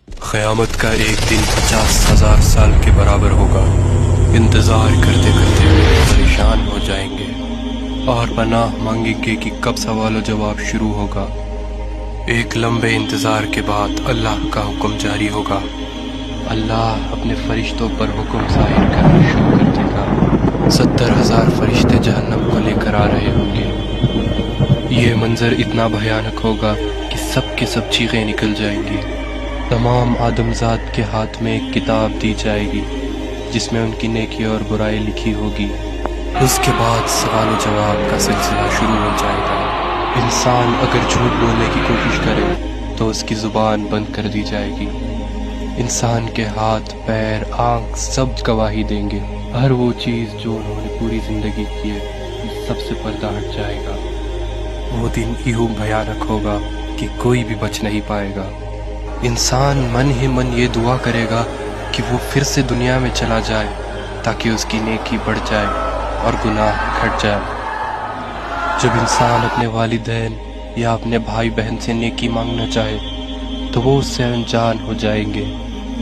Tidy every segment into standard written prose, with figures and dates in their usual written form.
قیامت کا ایک دن 50,000 سال کے برابر ہوگا۔ انتظار کرتے کرتے لوگ پریشان ہو جائیں گے اور پناہ مانگیں گے کہ کب سوال و جواب شروع ہوگا۔ ایک لمبے انتظار کے بعد اللہ کا حکم جاری ہوگا۔ اللہ اپنے فرشتوں پر حکم ظاہر کرنا شروع کر دے گا۔ 70,000 فرشتے جہنم کو لے کر آ رہے ہوں گے۔ یہ منظر اتنا بھیانک ہوگا کہ سب کے سب چیخیں نکل جائیں گی۔ تمام آدمزاد کے ہاتھ میں ایک کتاب دی جائے گی جس میں ان کی نیکی اور برائی لکھی ہوگی۔ اس کے بعد سوال و جواب کا سلسلہ شروع ہو جائے گا۔ انسان اگر جھوٹ بولنے کی کوشش کرے تو اس کی زبان بند کر دی جائے گی۔ انسان کے ہاتھ، پیر، آنکھ سب گواہی دیں گے۔ ہر وہ چیز جو انہوں نے پوری زندگی کی ہے سب سے پردہ ہٹ جائے گا۔ وہ دن یوں بھیانک ہوگا کہ کوئی بھی بچ نہیں پائے گا۔ انسان من ہی من یہ دعا کرے گا کہ وہ پھر سے دنیا میں چلا جائے تاکہ اس کی نیکی بڑھ جائے اور گناہ گھٹ جائے۔ جب انسان اپنے والدین یا اپنے بھائی بہن سے نیکی مانگنا چاہے تو وہ اس سے انجان ہو جائیں گے۔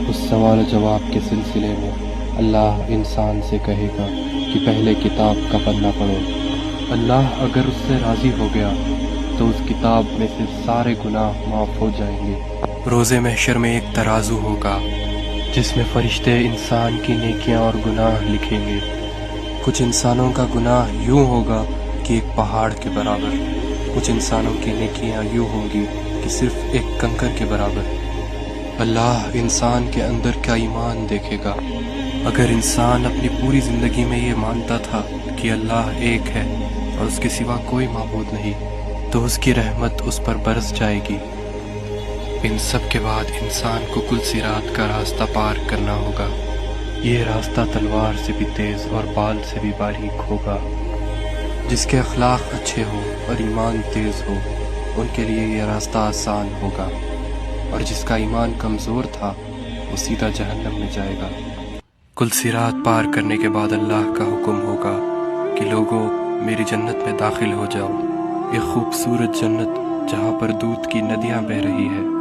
اس سوال و جواب کے سلسلے میں اللہ انسان سے کہے گا کہ پہلے کتاب کا پنہ پڑھو۔ اللہ اگر اس سے راضی ہو گیا تو اس کتاب میں سے سارے گناہ معاف ہو جائیں گے۔ روز محشر میں ایک ترازو ہوگا جس میں فرشتے انسان کی نیکیاں اور گناہ لکھیں گے۔ کچھ انسانوں کا گناہ یوں ہوگا کہ ایک پہاڑ کے برابر، کچھ انسانوں کی نیکیاں یوں ہوں گی کہ صرف ایک کنکر کے برابر۔ اللہ انسان کے اندر کا ایمان دیکھے گا۔ اگر انسان اپنی پوری زندگی میں یہ مانتا تھا کہ اللہ ایک ہے اور اس کے سوا کوئی معبود نہیں تو اس کی رحمت اس پر برس جائے گی۔ ان سب کے بعد انسان کو کل صراط کا راستہ پار کرنا ہوگا۔ یہ راستہ تلوار سے بھی تیز اور بال سے بھی باریک ہوگا۔ جس کے اخلاق اچھے ہو اور ایمان تیز ہو ان کے لیے یہ راستہ آسان ہوگا، اور جس کا ایمان کمزور تھا وہ سیدھا جہنم میں جائے گا۔ کل صراط پار کرنے کے بعد اللہ کا حکم ہوگا کہ لوگوں میری جنت میں داخل ہو جاؤ، ایک خوبصورت جنت جہاں پر دودھ کی ندیاں بہہ رہی ہے۔